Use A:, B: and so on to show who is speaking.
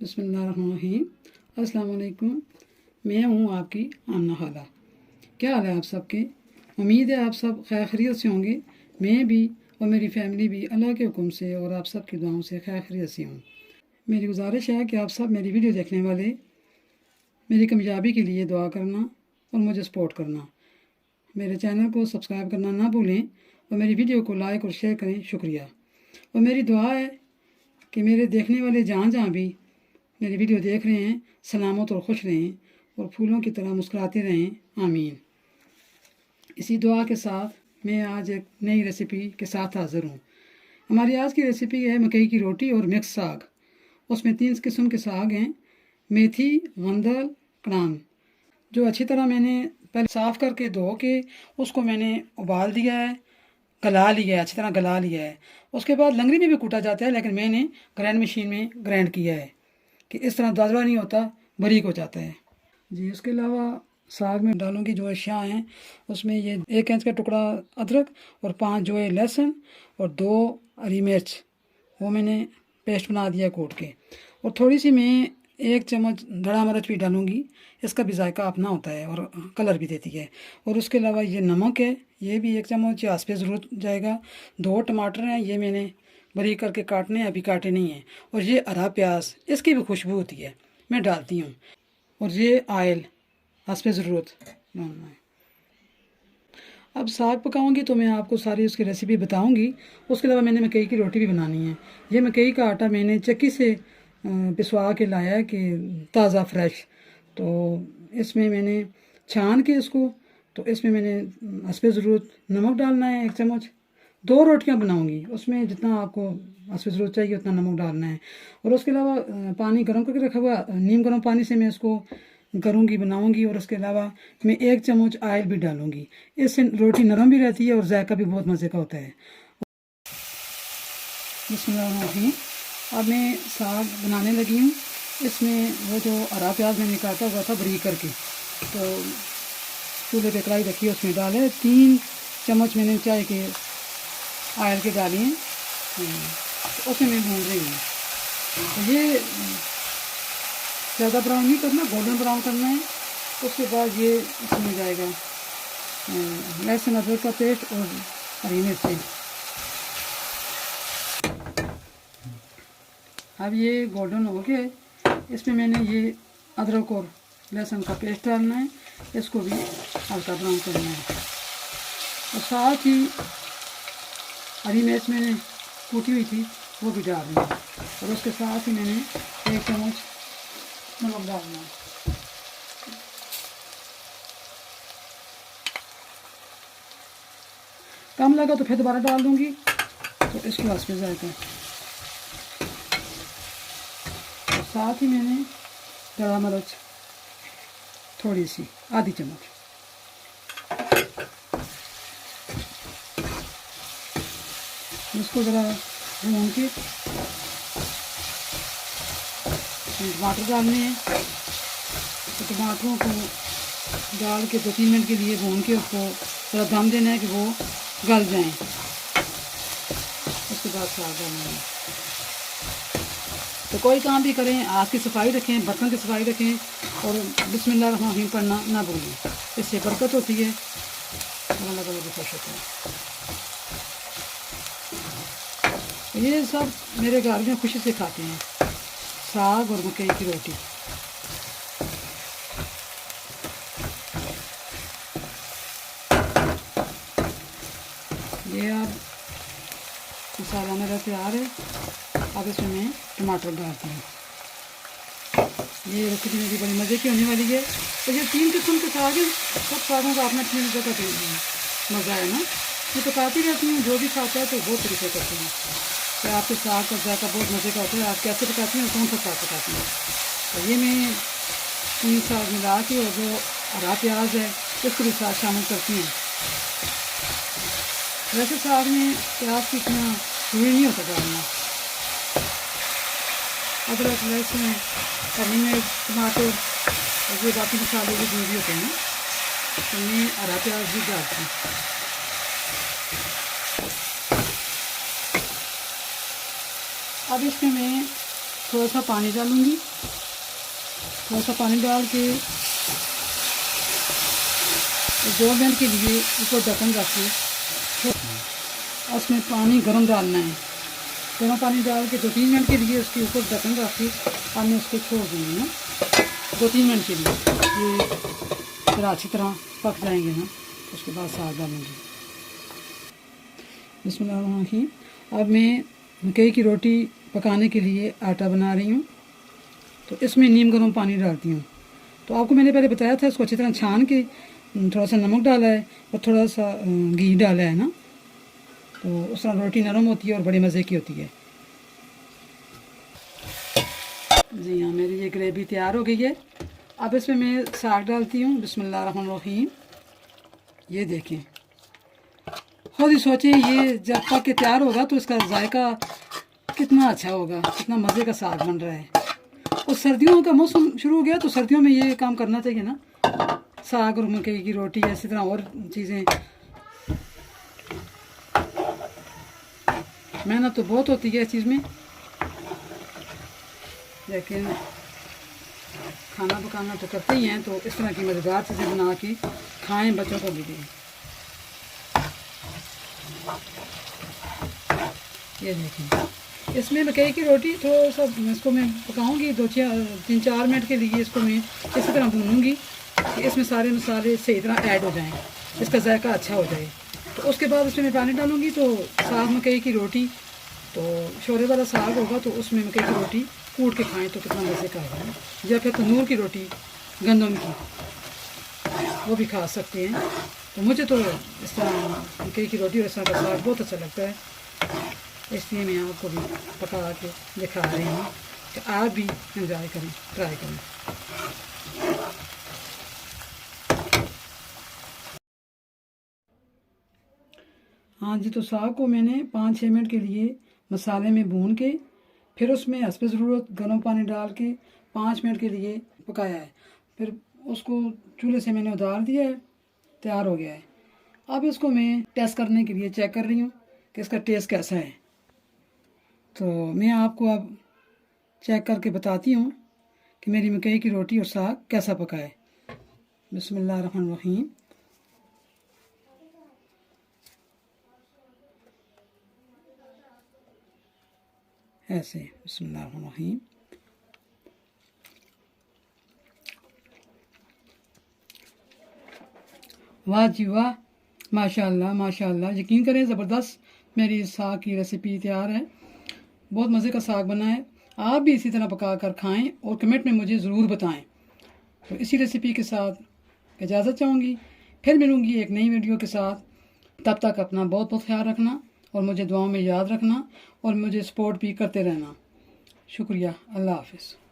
A: बिस्मिल्लाहिर्रहमानिर्रहीम। अस्सलाम वालेकुम। मैं हूँ आपकी आमना खाला। क्या हाल है आप सबके? उम्मीद है आप सब खैर खैरियत से होंगे। मैं भी और मेरी फैमिली भी अल्लाह के हुक्म से और आप सब की दुआओं से खैर खैरियत से हूँ। मेरी गुजारिश है कि आप सब मेरी वीडियो देखने वाले मेरी कामयाबी के लिए दुआ करना और मुझे सपोर्ट करना। मेरे चैनल को सब्सक्राइब करना ना भूलें और मेरी वीडियो को लाइक और शेयर करें। शुक्रिया। और मेरी दुआ है कि मेरे देखने वाले जहाँ जहाँ भी मेरी वीडियो देख रहे हैं सलामत और खुश रहें और फूलों की तरह मुस्कुराते रहें। आमीन। इसी दुआ के साथ मैं आज एक नई रेसिपी के साथ हाज़िर हूँ। हमारी आज की रेसिपी है मकई की रोटी और मिक्स साग। उसमें 3 किस्म के साग हैं, मेथी, गंदल, कड़ान, जो अच्छी तरह मैंने पहले साफ़ करके धो के उसको मैंने उबाल दिया है, गला लिया है, अच्छी तरह गला लिया है। उसके बाद लंगड़ी में भी कूटा जाता है, लेकिन मैंने ग्राइंड मशीन में ग्राइंड किया है कि इस तरह दादरा नहीं होता, बारीक हो जाता है जी। उसके अलावा साग में डालूंगी जो अशिया हैं, उसमें ये 1 इंच का टुकड़ा अदरक और 5 जो है लहसुन और 2 हरी मिर्च, वो मैंने पेस्ट बना दिया कूट के। और थोड़ी सी मैं 1 चम्मच धड़ा मिर्च भी डालूंगी, इसका भी जायका अपना होता है और कलर भी देती है। और उसके अलावा ये नमक है, ये भी 1 चम्मच आस पे ज़रूर जाएगा। 2 टमाटर हैं, ये मैंने बारीक करके काटने हैं, अभी काटे नहीं हैं। और ये हरा प्याज, इसकी भी खुशबू होती है, मैं डालती हूँ। और ये आयल हंस पे ज़रूरत डालना है। अब साग पकाऊंगी तो मैं आपको सारी उसकी रेसिपी बताऊंगी। उसके अलावा मैंने मकई की रोटी भी बनानी है। ये मकई का आटा मैंने चक्की से पिसवा के लाया है कि ताज़ा फ्रेश। तो इसमें मैंने छान के इसको, तो इसमें मैंने हंस पे ज़रूरत नमक डालना है 1 चम्मच। 2 रोटियां बनाऊंगी, उसमें जितना आपको हंस पे ज़रूरत चाहिए उतना नमक डालना है। और उसके अलावा पानी गर्म करके रखा हुआ नीम गर्म पानी से मैं इसको करूँगी, बनाऊँगी। और उसके अलावा मैं 1 चम्मच आयल भी डालूँगी, इससे रोटी नरम भी रहती है और जायका भी बहुत मज़े का होता है। बिस्मिल्लाहिर्रहमानिर्रहीम। अब मैं साग बनाने लगी हूँ। इसमें वो जो हरा प्याज मैंने काटा हुआ था बारीक करके, तो चूल्हे पे कढ़ाई रखी, उसमें डाले 3 चम्मच मैंने चाय के आयल के डाली हैं, तो उसमें मैं भून रही हूँ। तो ये ज़्यादा ब्राउन नहीं करना, गोल्डन ब्राउन करना है। उसके बाद ये इसमें जाएगा लहसुन अदरक का पेस्ट और हरी मिर्ची। अब ये गोल्डन हो गया, इसमें मैंने ये अदरक और लहसुन का पेस्ट डालना है, इसको भी हल्का ब्राउन करना है। और साथ ही हरी मिर्च मैंने कूटी हुई थी वो भी डालनी है। और उसके साथ ही मैंने 1 चम्मच नमक डालना है। कम लगा तो फिर दोबारा डाल दूंगी, तो इसके वास्ते पे जाएगा। और साथ ही मैंने धड़ा मिर्च थोड़ी सी, आधी चम्मच। इसको ज़रा भून के टमाटर डालने हैं, तो टमाटरों को डाल के 2-3 मिनट के लिए भून के उसको थोड़ा दम देना है कि वो गल जाएं। उसके बाद साग डालना है। तो कोई काम भी करें, आग की सफाई रखें, बर्तन की सफाई रखें और बिस्मिल्लाहिर्रहमानिर्रहीम पढ़ना ना भूलें, इससे बरकत होती है और अल्लाह ताला भी खुश होता है। ये सब मेरे घर में खुशी से खाते हैं, साग और मकई की रोटी। ये अब मसाला मेरा तैयार है। अब इसमें मैं टमाटर डालती हूँ। ये रेसिपी मेरी बड़ी मज़े की होने वाली है। तो ये 3 किस्म के साग हैं, सब सागों का अपना अपनी जगह पे मज़ा है ना। मैं तो खाती रहती हूँ, जो भी खाता है तो बहुत तरीके करती हूँ। तो आपके साग का जायका बहुत मज़े का होता है। आप कैसे पकाती हैं, कौन सा साग पकाती हैं? तो ये मैं 3 साग मिला के और जो हरा प्याज है इसको भी साथ शामिल करती हूँ। वैसे साग में प्याज की इतना जरूरी नहीं होता डालना। अदरक, लहसुन, हरी मिर्च, टमाटर और ये बाकी मसाले भी जो भी होते हैं, तो मैं हरा प्याज भी डालती हूँ। अब इसमें मैं थोड़ा सा पानी डालूँगी। थोड़ा सा पानी डाल के 2 मिनट के लिए ऊपर ढक्कन रख के उसमें पानी गर्म डालना है। गर्म पानी डाल के 2-3 मिनट के लिए उसके ऊपर ढक्कन रख के और मैं उसको छोड़ दूँगी ना 2-3 मिनट के लिए। ये फिर अच्छी तरह पक जाएंगे ना, उसके बाद साग डालूँगी। बिस्मिल्लाहिर्रहमानिर्रहीम। अब मैं मकई की रोटी पकाने के लिए आटा बना रही हूँ, तो इसमें नीम गर्म पानी डालती हूँ। तो आपको मैंने पहले बताया था, इसको अच्छी तरह छान के थोड़ा सा नमक डाला है और थोड़ा सा घी डाला है ना, तो उस तरह रोटी नरम होती है और बड़े मज़े की होती है। जी हाँ, मेरी ये ग्रेवी तैयार हो गई है। अब इसमें मैं साग डालती हूँ। बिस्मिल्लाहिर्रहमानिर्रहीम। ये देखें, खुद ही सोचें ये जब पक के तैयार होगा तो इसका जायका कितना अच्छा होगा, कितना मज़े का साग बन रहा है। और सर्दियों का मौसम शुरू हो गया तो सर्दियों में ये काम करना चाहिए ना, साग और मकई की रोटी, इसी तरह और चीज़ें। मेहनत तो बहुत होती है इस चीज़ में, लेकिन खाना पकाना तो करते ही हैं, तो इस तरह की मज़ेदार चीज़ें बना के खाएं, बच्चों को भी दें। ये देखें, इसमें मकई की रोटी थोड़ा सा इसको मैं पकाऊंगी 2-3-4 मिनट के लिए। इसको मैं इसी तरह भूनूंगी कि इसमें सारे मसाले सही तरह ऐड हो जाएं, इसका जायका अच्छा हो जाए। तो उसके बाद उसमें मैं पानी डालूंगी। तो साग मकई की रोटी, तो शोरे वाला साग होगा तो उसमें मकई की रोटी कूट के खाएं तो कितना मज़े का होगा। या फिर तंदूर की रोटी गंदम की, वो भी खा सकते हैं। तो मुझे तो इस तरह मकई की रोटी और इस तरह का साग बहुत अच्छा लगता है, इसलिए मैं आपको भी पका के दिखा रही हूँ कि आप भी एंजॉय करें, ट्राई करें। हाँ जी, तो साग को मैंने 5-6 मिनट के लिए मसाले में भून के फिर उसमें हस्ब ज़रूरत गर्म पानी डाल के 5 मिनट के लिए पकाया है। फिर उसको चूल्हे से मैंने उतार दिया है, तैयार हो गया है। अब इसको मैं टेस्ट करने के लिए चेक कर रही हूँ कि इसका टेस्ट कैसा है। तो मैं आपको अब चेक करके बताती हूँ कि मेरी मकई की रोटी और साग कैसा पका है। बिस्मिल्लाहिर्रहमानिर्रहीम। ऐसे बिस्मिल्लाहिर्रहमानिर्रहीम। वाह जी वाह, माशाल्लाह माशाल्लाह। यकीन करें, ज़बरदस्त मेरी साग की रेसिपी तैयार है। बहुत मज़े का साग बना है। आप भी इसी तरह पका कर खाएँ और कमेंट में मुझे ज़रूर बताएं। तो इसी रेसिपी के साथ इजाज़त चाहूँगी, फिर मिलूँगी एक नई वीडियो के साथ। तब तक अपना बहुत बहुत ख्याल रखना और मुझे दुआओं में याद रखना और मुझे सपोर्ट भी करते रहना। शुक्रिया। अल्लाह हाफ़िज़।